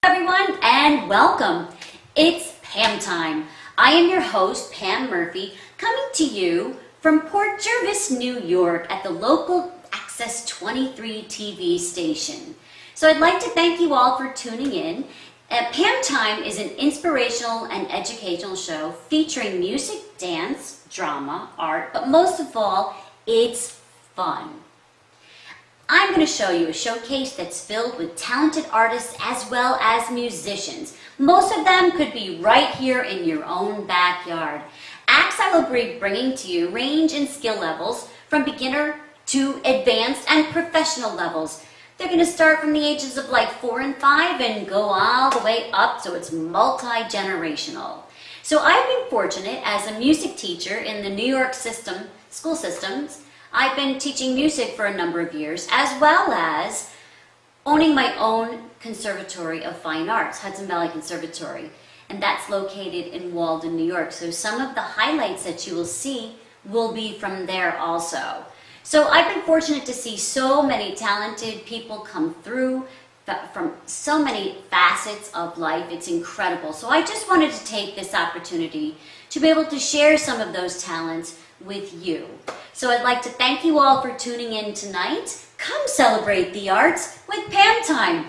Everyone, and welcome. It's PAM Time. I am your host, Pam Murphy, coming to you from Port Jervis, New York at the local Access 23 TV station. So I'd like to thank you all for tuning in. PAM Time is an inspirational and educational show featuring music, dance, drama, art, but most of all, it's fun. I'm going to show you a showcase that's filled with talented artists as well as musicians. Most of them could be right here in your own backyard. Acts I will be bringing to you range in skill levels from beginner to advanced and professional levels. They're going to start from the ages of like 4 and 5 and go all the way up, so it's multi-generational. So I've been fortunate as a music teacher in the New York school systems. I've been teaching music for a number of years, as well as owning my own Conservatory of Fine Arts, Hudson Valley Conservatory, and that's located in Walden, New York. So some of the highlights that you will see will be from there also. So I've been fortunate to see so many talented people come through from so many facets of life. It's incredible. So I just wanted to take this opportunity to be able to share some of those talents with you. So I'd like to thank you all for tuning in tonight. Come celebrate the arts with PAM Time.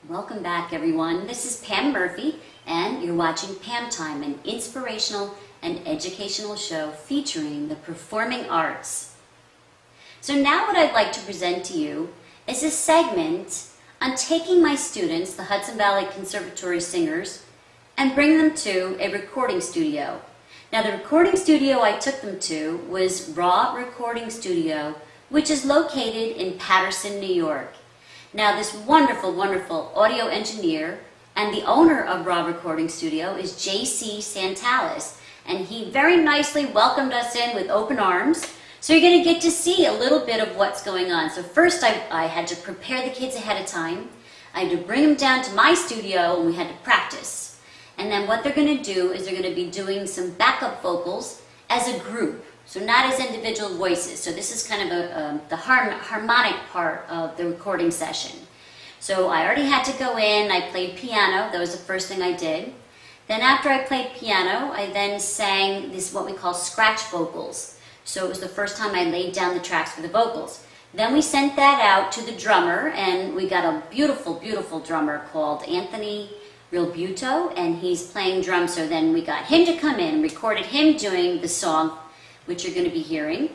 Welcome back, everyone. This is Pam Murphy, and you're watching PAM Time, an inspirational and educational show featuring the performing arts. So now what I'd like to present to you is a segment on taking my students, the Hudson Valley Conservatory singers, and bring them to a recording studio. Now the recording studio I took them to was Raw Recording Studio, which is located in Paterson, New York. Now this wonderful, wonderful audio engineer And the owner of Raw Recording Studio is JC Santalis. And he very nicely welcomed us in with open arms. So you're going to get to see a little bit of what's going on. So first I had to prepare the kids ahead of time. I had to bring them down to my studio and we had to practice. And then what they're going to do is they're going to be doing some backup vocals as a group. So not as individual voices. So this is kind of the harmonic part of the recording session. So I already had to go in, I played piano, that was the first thing I did. Then after I played piano, I then sang this what we call scratch vocals. So it was the first time I laid down the tracks for the vocals. Then we sent that out to the drummer, and we got a beautiful, beautiful drummer called Anthony Realbuto, and he's playing drums. So then we got him to come in, recorded him doing the song, which you're going to be hearing.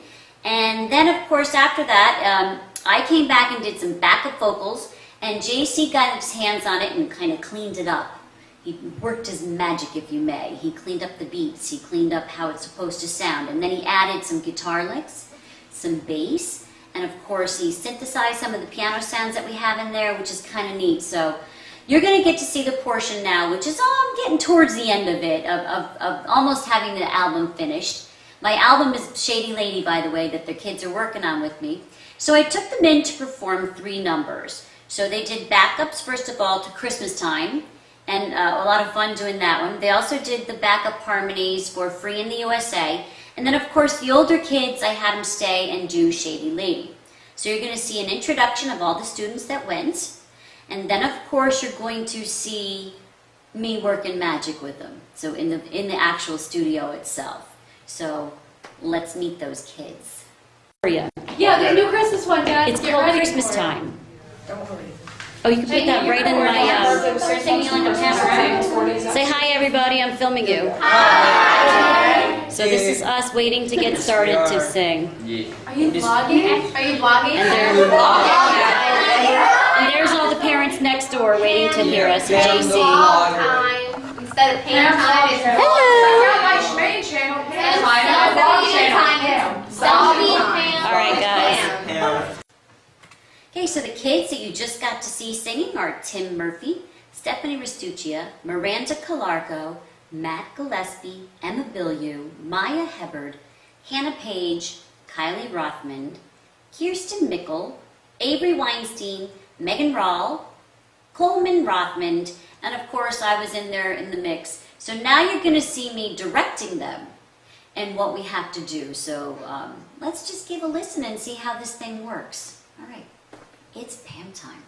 And then, of course, after that, I came back and did some backup vocals, and JC got his hands on it and kind of cleaned it up. He worked his magic, if you may. He cleaned up the beats, he cleaned up how it's supposed to sound, and then he added some guitar licks, some bass, and of course he synthesized some of the piano sounds that we have in there, which is kind of neat. So you're going to get to see the portion now, which is getting towards the end of it, of almost having the album finished. My album is Shady Lady, by the way, that the kids are working on with me. So I took them in to perform 3 numbers. So they did backups, first of all, to Christmas Time, and a lot of fun doing that one. They also did the backup harmonies for Free in the USA. And then, of course, the older kids, I had them stay and do Shady Lady. So you're going to see an introduction of all the students that went. And then, of course, you're going to see me working magic with them. So in the actual studio itself. So let's meet those kids. Yeah, the new Christmas one, Dad. It's called Christmas Time. Don't worry. Oh, you can put that right in my, you're singing like a camera. Say hi, everybody, I'm filming you. Hi! So this is us waiting to get started to sing. Yeah. Are you vlogging? Are you vlogging? And there's all the parents next door waiting to hear us, and JC. Time. Instead of PAM Time, it's my main channel, PAM Time. All right, guys. Okay, so the kids that you just got to see singing are Tim Murphy, Stephanie Restuccia, Miranda Calarco, Matt Gillespie, Emma Billiou, Maya Hebard, Hannah Page, Kylie Rothman, Kirsten Mickle, Avery Weinstein, Megan Rahl, Coleman Rothman, and of course I was in there in the mix. So now you're going to see me directing them and what we have to do. So let's just give a listen and see how this thing works. All right. It's PAM time.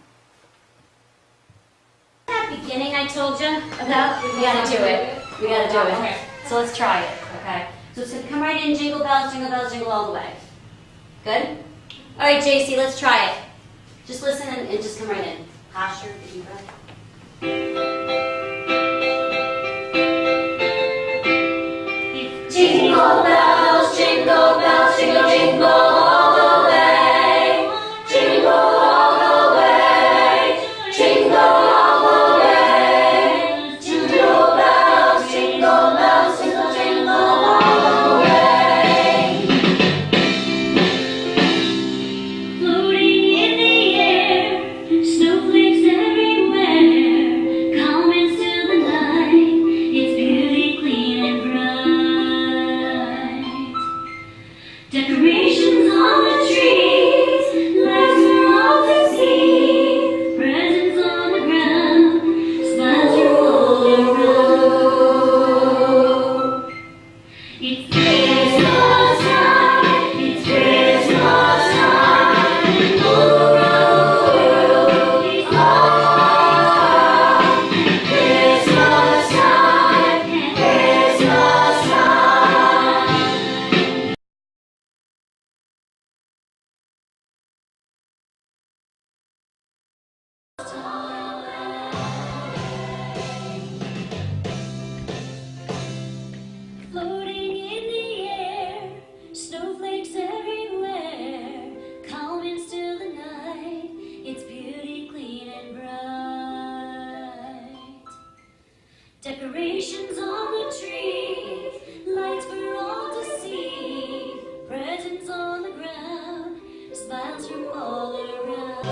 That beginning I told you about, we gotta do it. We gotta do it. Okay. So let's try it, okay? So it's gonna come right in, jingle bells, jingle all the way. Good? All right, JC, let's try it. Just listen and just come right in. Posture, deep breath. Jingle bells, jingle bells, jingle, jingle all the way. Jingle all the way. Jingle all the way. Jingle bells, jingle, jingle all the way. Floating in the air, snowflakes everywhere, calm and still the night. It's beauty, clean and bright. Decorations on the trees, lights for all to see, presents on the ground, smiles are all around. It's Christmas time, it's Christmas time, and all around the world is on. Christmas time, Christmas time. Floating in the air, snowflakes everywhere, calm and still the night, it's beauty, clean and bright. Decorations on the tree, lights for all to see, presents on the ground, smiles from all around.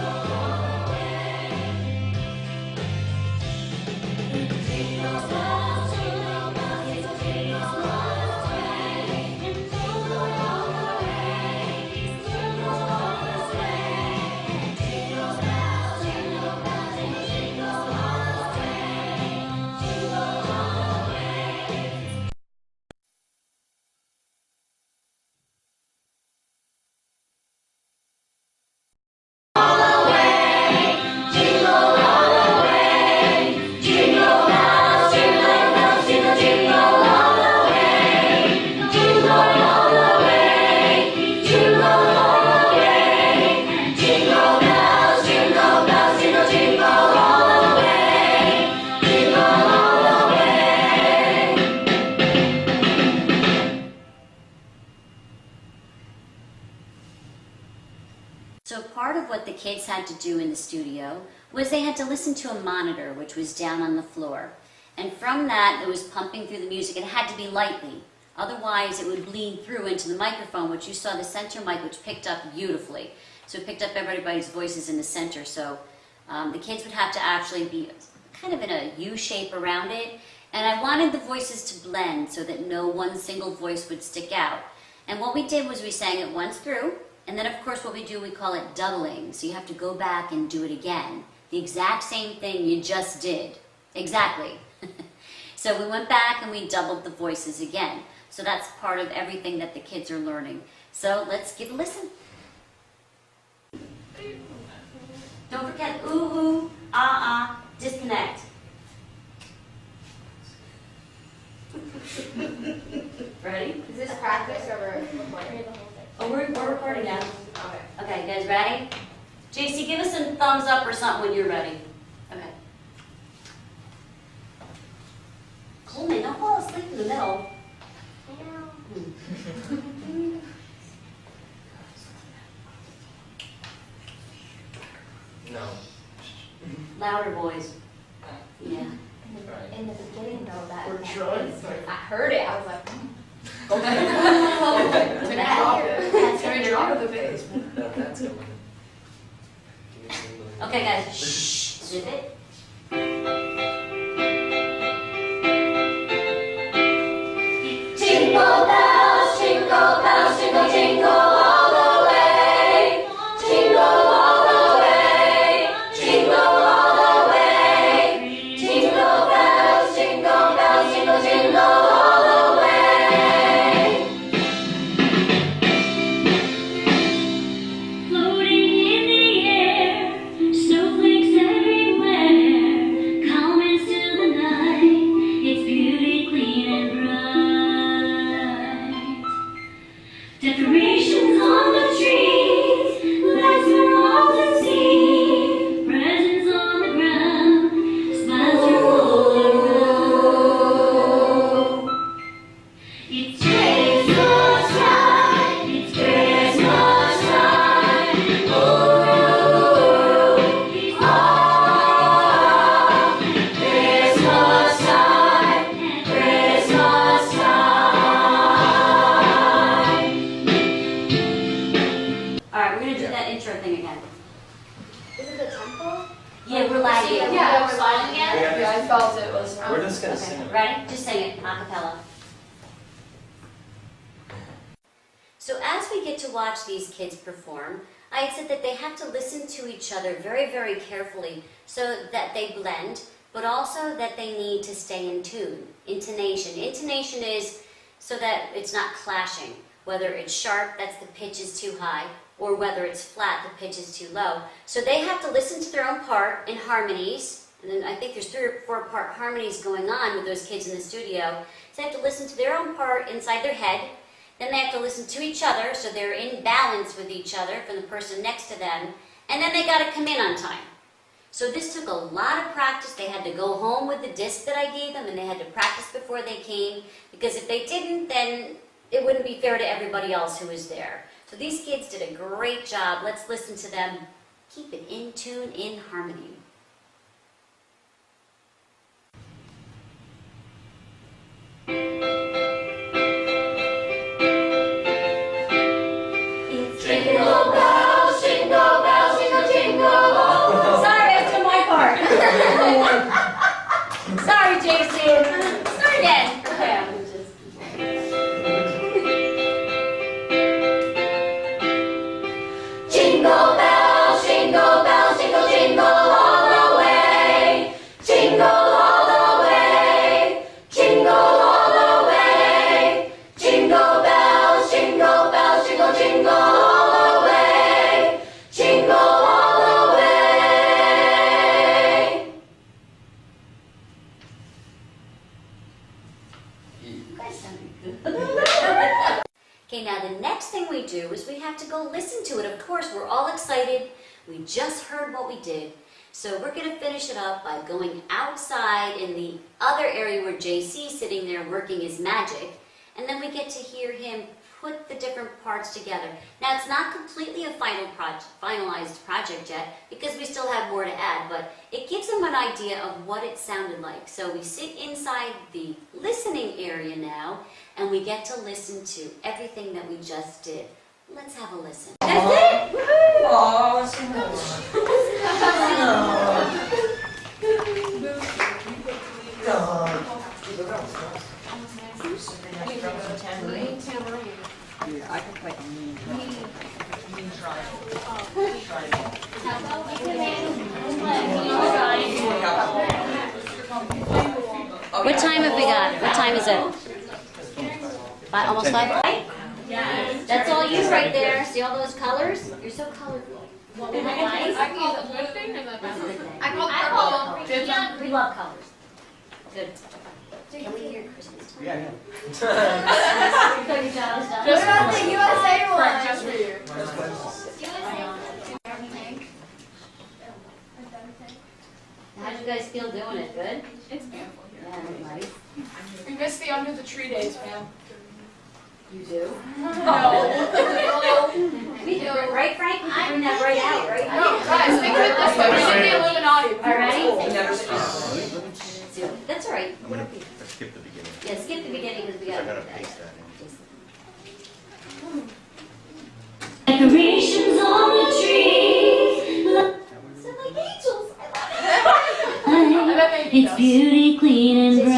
So part of what the kids had to do in the studio was they had to listen to a monitor which was down on the floor. And from that, it was pumping through the music. It had to be lightly. Otherwise, it would bleed through into the microphone, which you saw the center mic, which picked up beautifully. So it picked up everybody's voices in the center. So the kids would have to actually be kind of in a U shape around it. And I wanted the voices to blend so that no one single voice would stick out. And what we did was we sang it once through. And then, of course, what we do, we call it doubling. So you have to go back and do it again. The exact same thing you just did. Exactly. So we went back and we doubled the voices again. So that's part of everything that the kids are learning. So let's give a listen. Don't forget ooh, ooh, ah, ah, disconnect. Ready? Is this practice or we're recording? Oh, we're recording now. Okay. Okay, you guys ready? JC, give us some thumbs up or something when you're ready. Okay. Coleman, don't fall asleep in the middle. No. Louder, boys. Yeah. In the beginning, though, that We're trying. I heard it. I was like, Drop the bass. No, that's going. Okay, guys. Shh. Zip it. Jingle bells, jingle, jingle all the way. Jingle all the way. Jingle all the way. Jingle bells, jingle, jingle all the way. Floating in the air, snowflakes everywhere, calm and still the night, its beauty clean and bright. Decorations on the trees, lights are all to see, presents on the ground, smiles are all around. It's Christmas time, it's Christmas time, ooh, ah, Christmas time, Christmas time. All right, we're gonna do that intro thing again. is it the tempo? Yeah, we're lagging. Yeah, we're sliding again? Yeah, I felt it was. We're just gonna sing Okay, it. ready? Just sing it, a cappella. So as we get to watch these kids perform, I had said that they have to listen to each other very, very carefully so that they blend, but also that they need to stay in tune. Intonation. Intonation is so that it's not clashing. Whether it's sharp, that's the pitch is too high, or whether it's flat, the pitch is too low. So they have to listen to their own part in harmonies, and then I think there's 3 or 4 part harmonies going on with those kids in the studio. So they have to listen to their own part inside their head. Then they have to listen to each other, so they're in balance with each other from the person next to them. And then they got to come in on time. So this took a lot of practice. They had to go home with the disc that I gave them, and they had to practice before they came, because if they didn't, then it wouldn't be fair to everybody else who was there. So these kids did a great job. Let's listen to them. Keep it in tune, in harmony. It's jingle bells, jingle bells, jingle, jingle. Sorry, that's my part. Sorry, Jason. You guys sounded good. Okay, now the next thing we do is we have to go listen to it. Of course, we're all excited. We just heard what we did. So we're going to finish it up by going outside in the other area where JC's sitting there working his magic. And then we get to hear him put the different parts together. Now, it's not completely a finalized project yet because we still have more to add, but it gives them an idea of what it sounded like. So we sit inside the listening area now, and we get to listen to everything that we just did. Let's have a listen. That's it? Woohoo! Oh, I can play mean try. What time have we got? What time is it? Almost 5? That's all you right there. See all those colors? You're so colorful. I call the good thing or the bad thing? I call We love colors. Good. Can we hear Christmas? Yeah. Just for the USA one. Just for you. How'd you guys feel doing it? Good? It's beautiful here. Yeah, nice. We miss the under the tree days, man. You do? No. We do. Right, Frank? We can bring that right out, right? No, guys, think of it this way. We're in the Illuminati. All right? I'm That's all right. gonna skip the beginning. Yeah, skip the beginning because we got I to gotta do that. paste that in. Decorations on the trees. Sound like angels. I love it. It's beauty, clean and bright.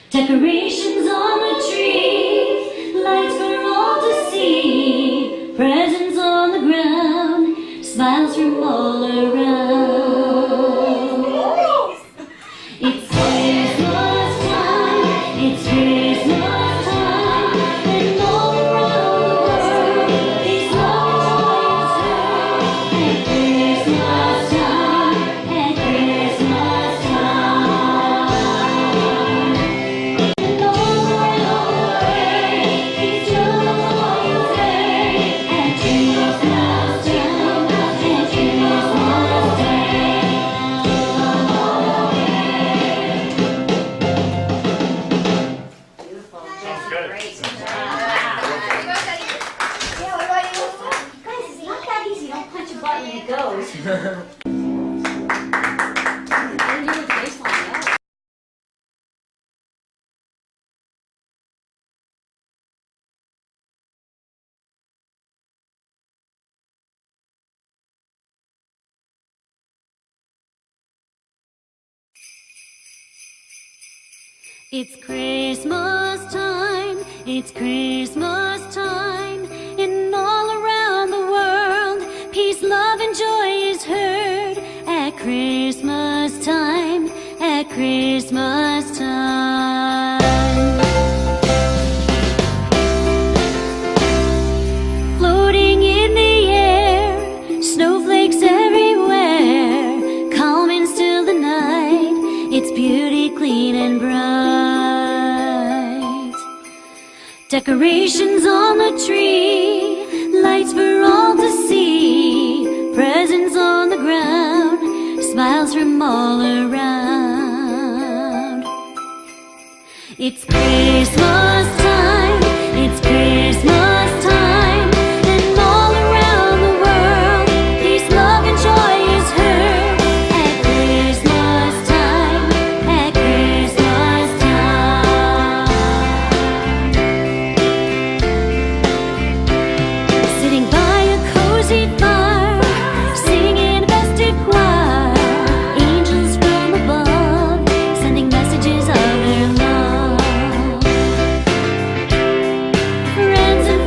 Decorations on the tree, lights for all to see. Presents on the ground, smiles from all around. It's Christmas time, it's Christmas time, and all around the world, these lovely joys heard. At Christmas time, at Christmas time, and all around the world, these joys heard. At Christmas time, at Christmas Beautiful. Sounds good. Great. Yeah, what about you? Guys, it's not that easy. Don't punch a button and it goes. Didn't do the baseline, no. It's Christmas time, it's Christmas time, and all around the world, peace, love, and joy is heard. At Christmas time, at Christmas time. Floating in the air, snowflakes everywhere, calm and still the night, it's beauty, clean and bright. Decorations on the tree, lights for all to see. Presents on the ground, smiles from all around. It's Christmas time, it's Christmas time, and all around the world, peace, love, and joy is heard. At Christmas time, at Christmas time. Sitting by a cozy fire, singing a festive choir, angels from above, sending messages of their love. Friends and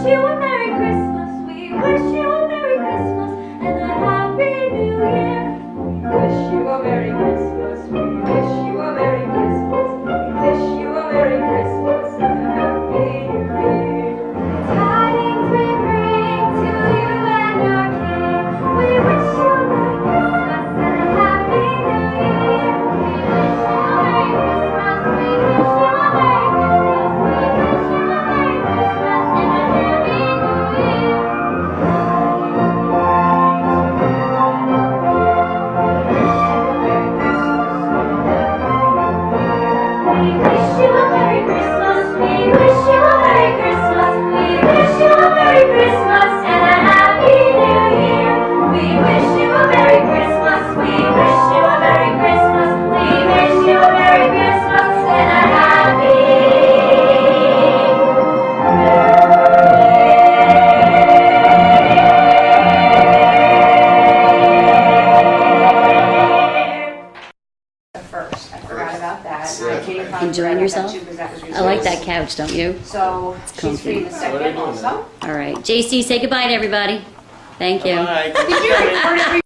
wish you a Merry Christmas. We wish you a Merry Christmas and a Happy New Year. We wish you a Merry Christmas. We wish you a Merry Christmas. We wish you a Merry Christmas and a Happy New Year. Tidings we bring to you and your King. We wish you a Merry Christmas and a Happy New Year. We wish you a Merry Christmas. We wish you a Merry Christmas. We wish you a Merry Christmas and a Happy New Year. We wish you a Merry Christmas. We wish you a Merry Christmas. We wish you a Merry Christmas and a Happy New Year. We wish you a Merry Christmas. We wish you a Merry Christmas. We wish you a Merry Christmas and a Happy New Year. First, I forgot about that. Katie probably Enjoying forgot about yourself? that too, 'cause that was I like recently. that couch, don't you? So she's comfy. free the second also. All right. JC, say goodbye to everybody. Thank you. Bye. Did you record it?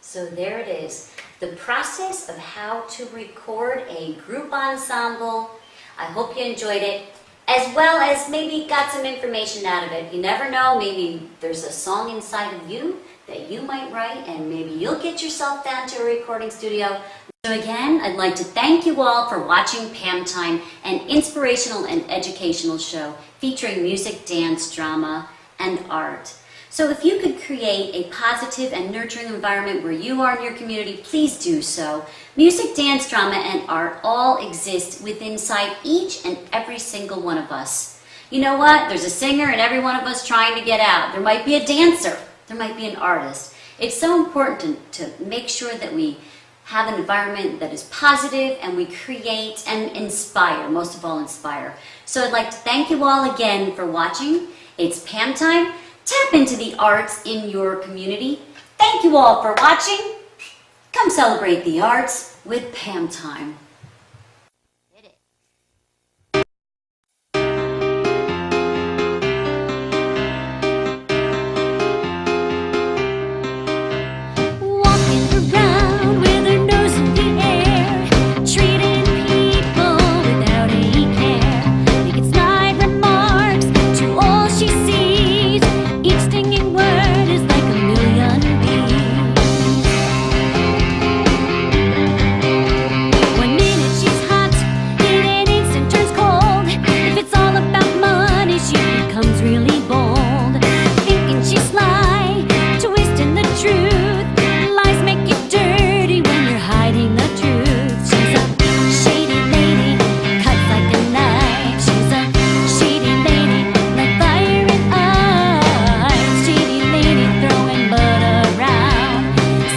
So there it is, the process of how to record a group ensemble. I hope you enjoyed it, as well as maybe got some information out of it. You never know, maybe there's a song inside of you that you might write, and maybe you'll get yourself down to a recording studio. So again, I'd like to thank you all for watching PAM Time, an inspirational and educational show featuring music, dance, drama, and art. So if you could create a positive and nurturing environment where you are in your community, please do so. Music, dance, drama, and art all exist within inside each and every single one of us. You know what? There's a singer in every one of us trying to get out. There might be a dancer. There might be an artist. It's so important to make sure that we have an environment that is positive and we create and inspire, most of all inspire. So I'd like to thank you all again for watching. It's PAM Time. Tap into the arts in your community. Thank you all for watching. Come celebrate the arts with PAM Time. Walking around with her nose in the air, treating people without any care. Making snide remarks to all she sees. Each stinging word is like a million bees. One minute she's hot, in an instant turns cold. If it's all about money, she becomes really bold. Thinking she's sly, twisting the truth. Lies make you dirty when you're hiding the truth. She's a shady lady, cuts like a knife. She's a shady lady, like fire in eyes. Shady lady throwing blood around,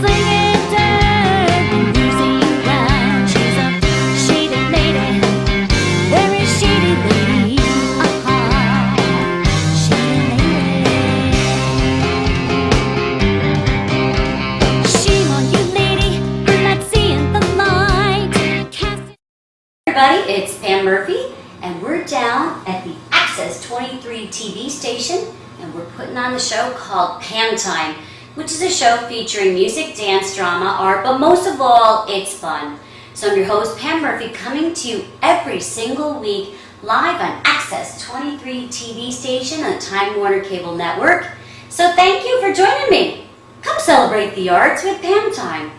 slinging dirt and losing ground. She's a shady lady, very shady lady. Shady lady. Shame on you, lady, for not seeing the light. Everybody, it's Pam Murphy, and we're down at the Access 23 TV station, and we're putting on the show called PAM Time, which is a show featuring music, dance, drama, art, but most of all, it's fun. So I'm your host, Pam Murphy, coming to you every single week live on Access 23 TV station on the Time Warner Cable Network. So thank you for joining me. Come celebrate the arts with PAM Time.